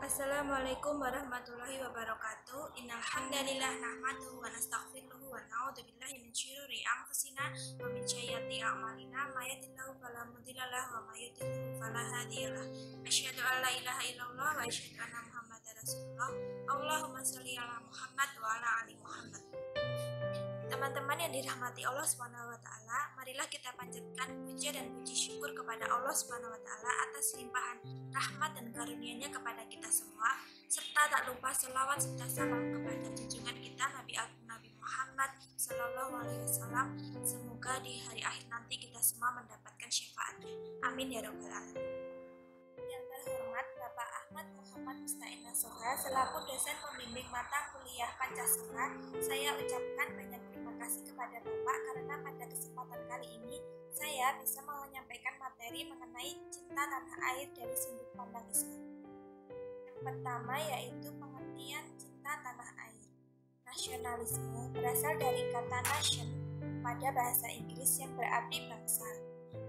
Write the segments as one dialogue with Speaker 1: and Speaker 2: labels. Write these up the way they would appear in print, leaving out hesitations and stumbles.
Speaker 1: Assalamualaikum warahmatullahi wabarakatuh. Innal hamdalillah nahmaduhu wa nastaghfiruhu wa na'udzu billahi min syururi anfusina wa min sayyiati a'malina may yahdihillahu fala mudilla lahu wa may yudlil fala hadiyalah. Asyhadu an la ilaha illallah wa asyhadu anna Muhammadar Rasulullah. Allahumma shalli ala Muhammad wa ala ali Muhammad. Teman-teman yang dirahmati Allah Subhanahu wa taala, marilah kita panjatkan puja dan puji syukur kepada Allah Subhanahu wa taala atas limpahan rahmat dan karunia-Nya kepada kita semua, serta tak lupa selawat serta salam kepada junjungan kita Nabi Agung Nabi Muhammad sallallahu alaihi wasallam. Semoga di hari akhir nanti kita semua mendapatkan syafaatnya. Amin ya rabbal alamin. Yang terhormat Bapak Ahmad Muhammad Musta'in Nasoha selaku dosen pembimbing mata kuliah Pancasila, saya ucapkan banyak terima kasih kepada Bapak karena pada kesempatan kali ini saya bisa menyampaikan materi mengenai cinta tanah air dari sudut pandang Islam. Yang pertama yaitu pengertian cinta tanah air. Nasionalisme berasal dari kata nation pada bahasa Inggris yang berarti bangsa.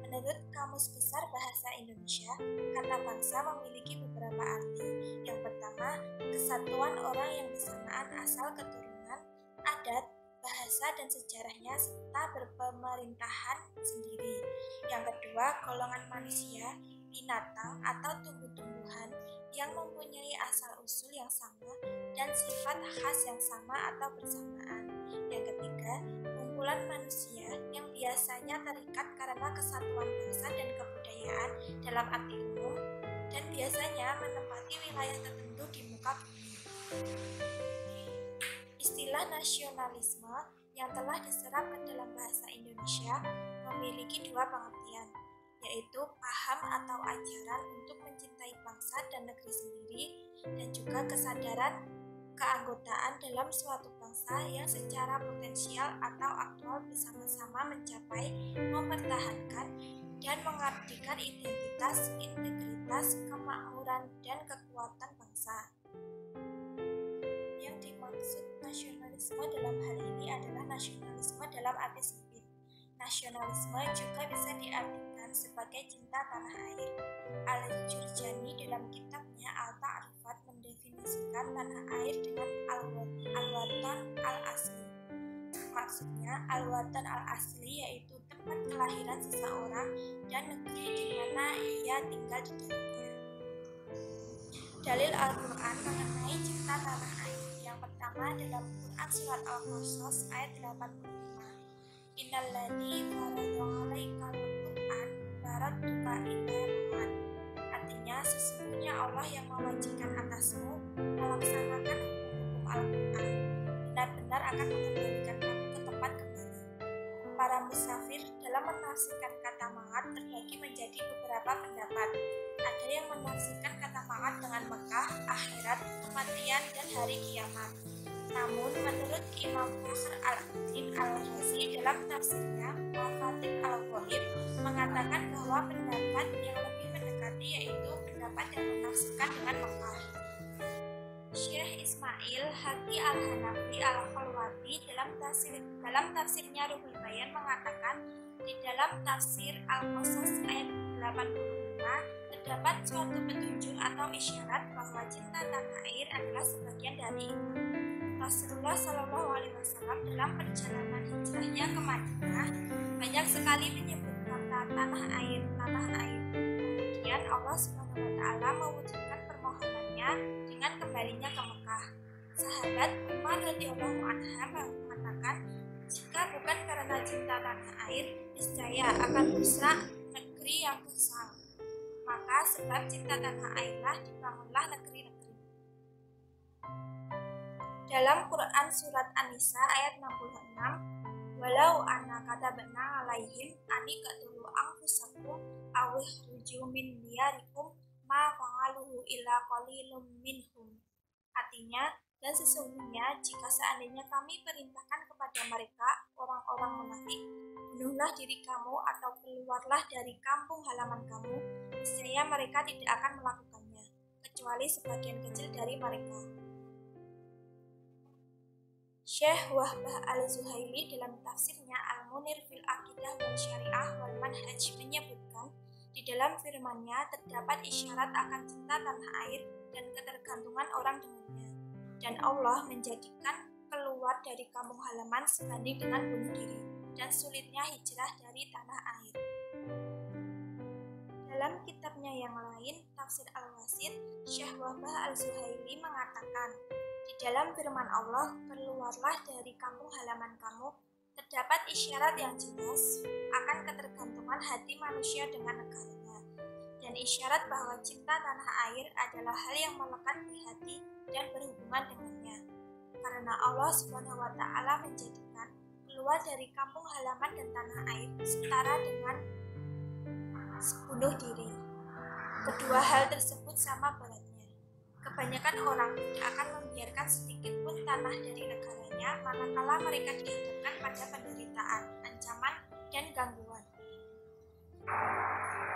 Speaker 1: Menurut Kamus Besar Bahasa Indonesia, kata bangsa memiliki beberapa arti. Yang pertama, kesatuan orang yang bersamaan asal keturunan, adat, bahasa dan sejarahnya serta berpemerintahan sendiri. Yang kedua, golongan manusia, binatang atau tumbuh-tumbuhan yang mempunyai asal-usul yang sama dan sifat khas yang sama atau bersamaan. Yang ketiga, kumpulan manusia yang biasanya terikat karena kesatuan bangsa dan kebudayaan dalam arti umum dan biasanya menempati wilayah tertentu di muka bumi. Istilah nasionalisme yang telah diserap ke dalam bahasa Indonesia memiliki dua pengertian, yaitu paham atau ajaran untuk mencintai bangsa dan negeri sendiri dan juga kesadaran keanggotaan dalam suatu bangsa yang secara potensial atau aktual bersama-sama mencapai, mempertahankan, dan mengabdikan identitas, integritas, kemakmuran, dan kekuatan bangsa. Yang dimaksud nasionalisme dalam hal ini adalah nasionalisme dalam arti sempit. Nasionalisme juga bisa diartikan sebagai cinta tanah air. Al-Jurjani dalam kitabnya Al-Ta'rifat mendefinisikan tanah air dengan al-watan al-asli. Maksudnya, al-watan al-asli yaitu tempat kelahiran seseorang dan negeri di mana ia tinggal di dalamnya. Dalil Al-Quran mengenai cinta tanah air. Yang pertama dalam Quran Surat Al-Qasas ayat 85. Innalladzi farada 'alaikal Qur'an faradtuka ila ma'ad. Artinya, sesungguhnya Allah yang mewajibkan atasmu melaksanakan hukum Al-Quran benar-benar akan mengembalikan kamu ke tempat kembali. Para musafir dalam menafsirkan kata ma'ad terbagi menjadi beberapa pendapat. Ada yang menafsirkan kata ma'ad dengan Mekah, akhirat, kematian, dan hari kiamat. Namun, menurut Imam Fakhr al-Din al-Razi dalam tafsirnya Mafatih al-Ghaib mengatakan bahwa pendapat yang lebih mendekati yaitu pendapat yang menafsirkan dengan Mekah. Syekh Ismail Haqi al-Hanafi al-Khalwati dalam tafsirnya Ruhul Bayan mengatakan di dalam tafsir Al-Qasas ayat 85 terdapat suatu petunjuk atau isyarat bahwa cinta tanah air adalah sebagian dari iman. Rasulullah Shallallahu Alaihi Wasallam dalam perjalanan hijrahnya ke Madinah banyak sekali menyebut kata tanah air, tanah air. Kemudian Allah Subhanahu Wa Taala mewujudkan permohonannya dengan kembalinya ke Mekah. Sahabat Umar radhiyallahu anha mengatakan, jika bukan karena cinta tanah air, niscaya akan rusak negeri yang besar. Maka sebab cinta tanah airlah dibangunlah negeri-negeri. Dalam Quran Surat An-Nisa ayat 66, walau anna katabna alaihim ani qatulu anfusakum aw ikhruju min diyarikum ma fa'aluhu illa qalilum minhum. Artinya, dan sesungguhnya jika seandainya kami perintahkan kepada mereka orang-orang munafik, bunuhlah diri kamu atau keluarlah dari kampung halaman kamu, niscaya mereka tidak akan melakukannya kecuali sebagian kecil dari mereka. Syekh Wahbah Al-Zuhaili dalam tafsirnya Al-Munir fil Aqidah wal Syariah wal Manhaj menyebutkan Di dalam firman-Nya terdapat isyarat akan cinta tanah air dan ketergantungan orang dengannya. Dan Allah menjadikan keluar dari kampung halaman sebanding dengan bunuh diri dan sulitnya hijrah dari tanah air. Dalam kitabnya yang lain, Tafsir Al-Wasit, Syekh Wahbah Al-Zuhaili mengatakan, di dalam firman Allah, keluarlah dari kampung halaman kamu, terdapat isyarat yang jelas akan ketergantungan hati manusia dengan negaranya, dan isyarat bahwa cinta tanah air adalah hal yang melekat di hati dan berhubungan dengannya. Karena Allah Subhanahu wa Ta'ala menjadikan keluar dari kampung halaman dan tanah air setara dengan bunuh diri. Kedua hal tersebut sama beratnya. Kebanyakan orang tidak akan membiarkan sedikit pun tanah dari negaranya manakala mereka dihadapkan pada penderitaan, ancaman, dan gangguan.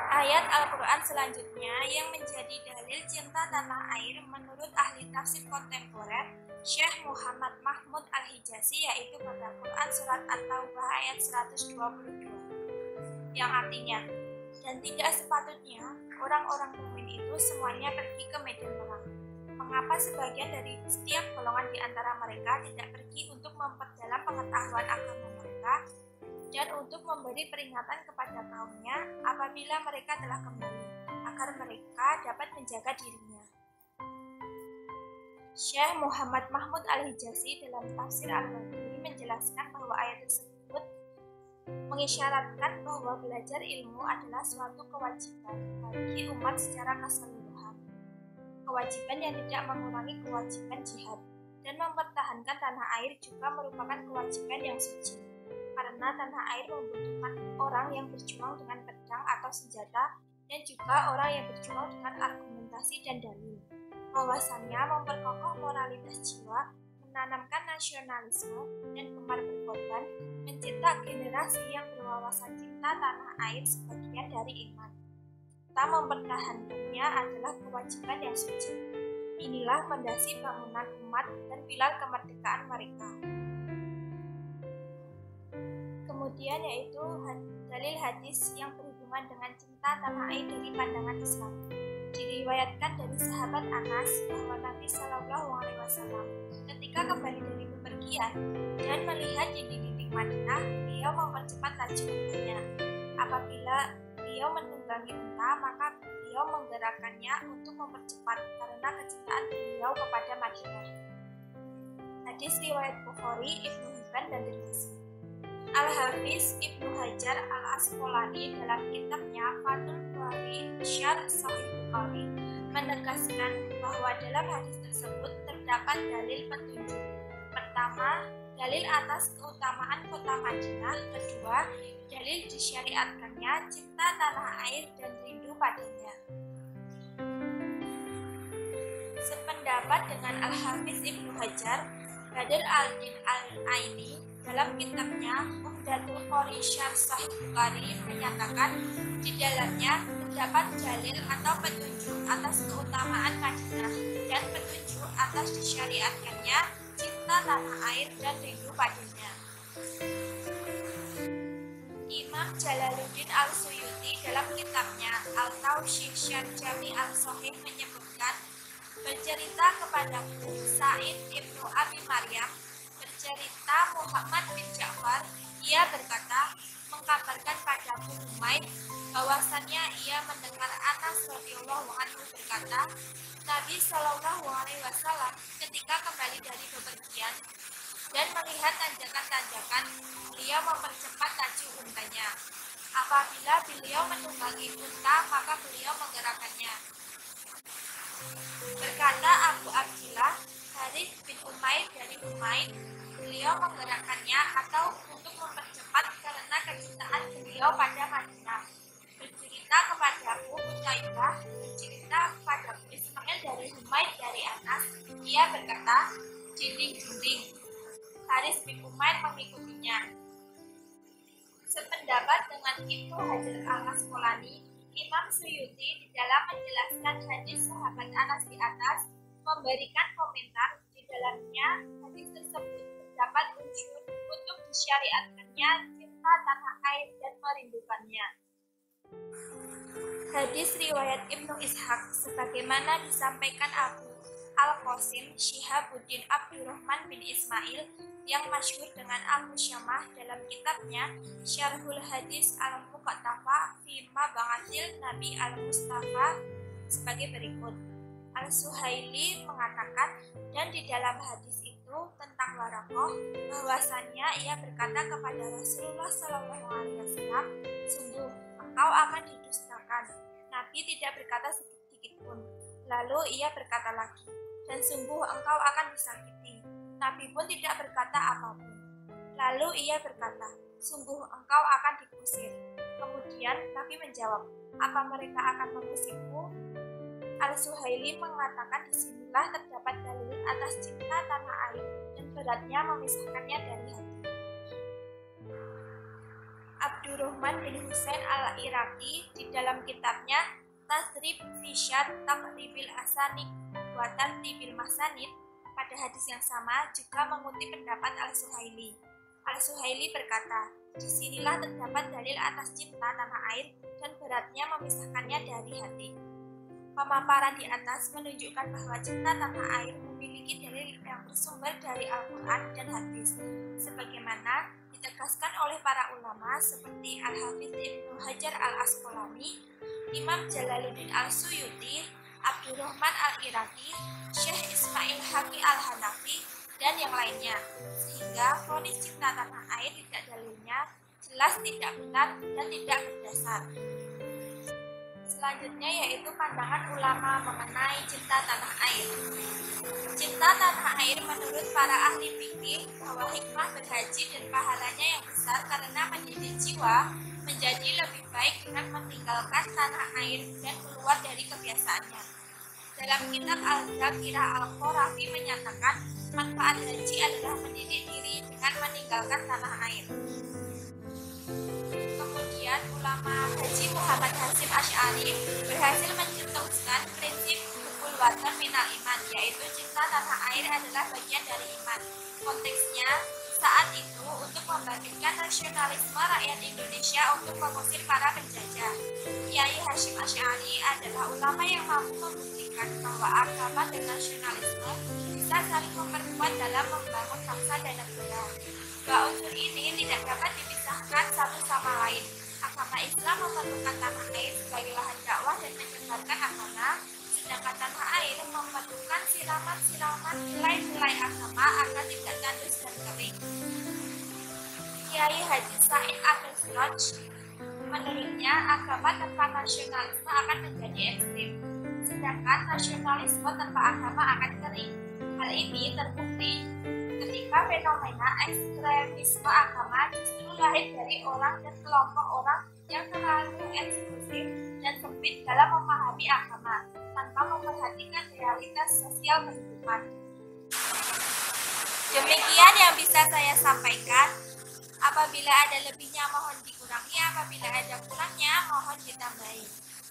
Speaker 1: Ayat Al-Quran selanjutnya yang menjadi dalil cinta tanah air menurut ahli tafsir kontemporer Syekh Muhammad Mahmud Al-Hijazi yaitu pada Quran Surat At-Taubah ayat 122 yang artinya, dan tidak sepatutnya orang-orang mukmin itu semuanya pergi ke medan perang. Mengapa sebagian dari setiap golongan di antara mereka tidak pergi untuk memperdalam pengetahuan agama mereka dan untuk memberi peringatan kepada kaumnya apabila mereka telah kembali, agar mereka dapat menjaga dirinya. Syekh Muhammad Mahmud Al-Hijazi dalam tafsir Al-Badri menjelaskan bahwa ayat tersebut mengisyaratkan bahwa belajar ilmu adalah suatu kewajiban bagi umat secara keseluruhan. Kewajiban yang tidak mengurangi kewajiban jihad, dan mempertahankan tanah air juga merupakan kewajiban yang suci, karena tanah air membutuhkan orang yang berjuang dengan pedang atau senjata, dan juga orang yang berjuang dengan argumentasi dan dalil. Bahwasannya memperkokoh moralitas jiwa, menanamkan nasionalisme, dan gemar berkorban, mencetak generasi yang berwawasan cinta tanah air sebagian dari iman. Kita mempertahankannya adalah kewajiban yang suci. Inilah fondasi bangunan umat dan pilar kemerdekaan mereka. Kemudian yaitu dalil hadis yang berhubungan dengan cinta tanah air dari pandangan Islam. Diriwayatkan dari sahabat Anas bahwa Nabi Shallallahu Alaihi Wasallam ketika kembali dari bepergian dan melihat dinding-dinding Madinah, beliau mempercepat laju untanya. Apabila beliau menunggangi unta, maka beliau menggerakkannya untuk mempercepat karena kecintaan beliau kepada Madinah. Hadis riwayat Bukhari, Ibnu Hibban, dan Tirmizi. Al-Hafiz Ibnu Hajar Al-Asqalani dalam kitabnya Fathul Bari Syarh Sahih Bukhari menegaskan bahwa dalam hadis tersebut terdapat dalil petunjuk. Pertama, dalil atas keutamaan kota Madinah. Kedua, dalil disyariatkannya cinta tanah air dan rindu padanya. Sependapat dengan Al-Hafiz Ibnu Hajar, Badr al-Din al-Aini dalam kitabnya Umdatul Qari Syarh Sahih Bukhari menyatakan di dalamnya terdapat dalil atau petunjuk atas keutamaan Madinah dan petunjuk atas disyariatkannya cinta tanah air dan rindu padanya. Imam Jalaluddin Al-Suyuti dalam kitabnya Al-Tawshih Syarh Jami Al-Sahih menyebutkan, bercerita kepadaku Sa'id Ibnu Abi Maryam, bercerita Muhammad bin Ja'far, ia berkata, mengkabarkan padaku Humaid bahwasannya ia mendengar Anas radhiyallahu anhu berkata, Nabi Shallallahu Alaihi Wasallam ketika kembali dari bepergian dan melihat tanjakan-tanjakan, beliau mempercepat laju untanya. Apabila beliau menunggangi unta, maka beliau menggerakkannya. Berkata Abu Abdillah Harith bin Umair dari Umair, beliau menggerakkannya atau untuk mempercepat karena kecintaan beliau pada Madinah. Bercerita kepadaku Utaibah, bercerita kepadaku Ismail dari Humaid dari Anas, ia berkata, dinding-dinding. Haris bin Umair mengikutinya. Sependapat dengan Ibnu Hajar Al-Asqalani, Imam Suyuti di dalam menjelaskan hadis sahabat Anas di atas memberikan komentar di dalamnya hadis tersebut terdapat unsur untuk disyariatkannya cinta tanah air dan merindukannya. Hadis riwayat Ibnu Ishaq sebagaimana disampaikan Abu Al-Qasim Syihabuddin Abdurrahman bin Ismail yang masyhur dengan Abu Syamah dalam kitabnya Syarhul Hadis Al-Muqtafa fi Mab'atsil Nabi Al-Mustafa sebagai berikut. Al-Suhaili mengatakan, dan di dalam hadis itu tentang Waraqah bahwasannya ia berkata kepada Rasulullah SAW, sungguh engkau akan didustakan. Nabi tidak berkata sedikit pun. Lalu ia berkata lagi, dan sungguh engkau akan disakiti. Nabi pun tidak berkata apapun. Lalu ia berkata, sungguh engkau akan dikusir. Kemudian Nabi menjawab, apa mereka akan mengusirku? Al-Suhaili mengatakan disinilah terdapat dalil atas cinta tanah air dan beratnya memisahkannya dari hati. Abdurrahman bin Husain al-Iraqi di dalam kitabnya Tasrib Fisyat Taqribil Asanid wa Tartibil Masanid pada hadis yang sama juga mengutip pendapat Al-Suhaili. Al-Suhaili berkata, disinilah terdapat dalil atas cinta tanah air dan beratnya memisahkannya dari hati. Pemaparan di atas menunjukkan bahwa cinta tanah air memiliki dalil yang bersumber dari Al-Quran dan hadis, sebagaimana ditegaskan oleh para ulama seperti Al-Hafidz Ibnu Hajar Al-Asqalani, Imam Jalaluddin Al-Suyuti, Abdurrahman Al-Iraqi, Syekh Ismail Haqi Al-Hanafi, dan yang lainnya, sehingga vonis cinta tanah air tidak dalilnya jelas tidak benar dan tidak berdasar. Selanjutnya yaitu pandangan ulama mengenai cinta tanah air. Cinta tanah air menurut para ahli fikih bahwa hikmah berhaji dan pahalanya yang besar karena mendidik jiwa menjadi lebih baik dengan meninggalkan tanah air dan keluar dari kebiasaannya. Dalam kitab Al-Zakirah Al-Qorafi menyatakan manfaat haji adalah mendidik diri dengan meninggalkan tanah air. Kemudian ulama Haji Muhammad Hasyim Asy'ari berhasil mencetuskan prinsip hubul watan minal iman, yaitu cinta tanah air adalah bagian dari iman. Konteksnya saat itu untuk membangkitkan nasionalisme rakyat Indonesia untuk mengusir para penjajah. Kiai Hasyim Asy'ari adalah ulama yang mampu membuktikan bahwa agama dan nasionalisme bisa saling memperkuat dalam membangun bangsa dan negara. Dua unsur ini tidak dapat dipisahkan satu sama lain. Agama Islam memerlukan tanah air sebagai lahan dakwah dan menyebarkan agama, sedangkan tanah air memerlukan siraman-siraman nilai-nilai agama agar tidak tandus dan kering. Kiai Haji Said Abdul Siraj, menurutnya agama tanpa nasionalisme akan menjadi ekstrim, sedangkan nasionalisme tanpa agama akan kering. Hal ini terbukti ketika fenomena ekstremisme agama justru lahir dari orang dan kelompok orang yang terlalu eksklusif dan sempit dalam memahami agama tanpa memperhatikan realitas sosial kehidupan. Demikian yang bisa saya sampaikan. Apabila ada lebihnya mohon dikurangi, apabila ada kurangnya mohon ditambahi.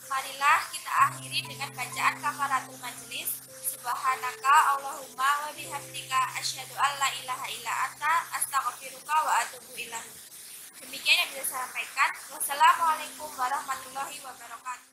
Speaker 1: Marilah kita akhiri dengan bacaan kafaratul majelis. Subhanaka Allahumma wa bihamdika asyhadu an la ilaha illa anta astaghfiruka wa atubu ilaik. Demikian yang bisa saya sampaikan. Wassalamualaikum warahmatullahi wabarakatuh.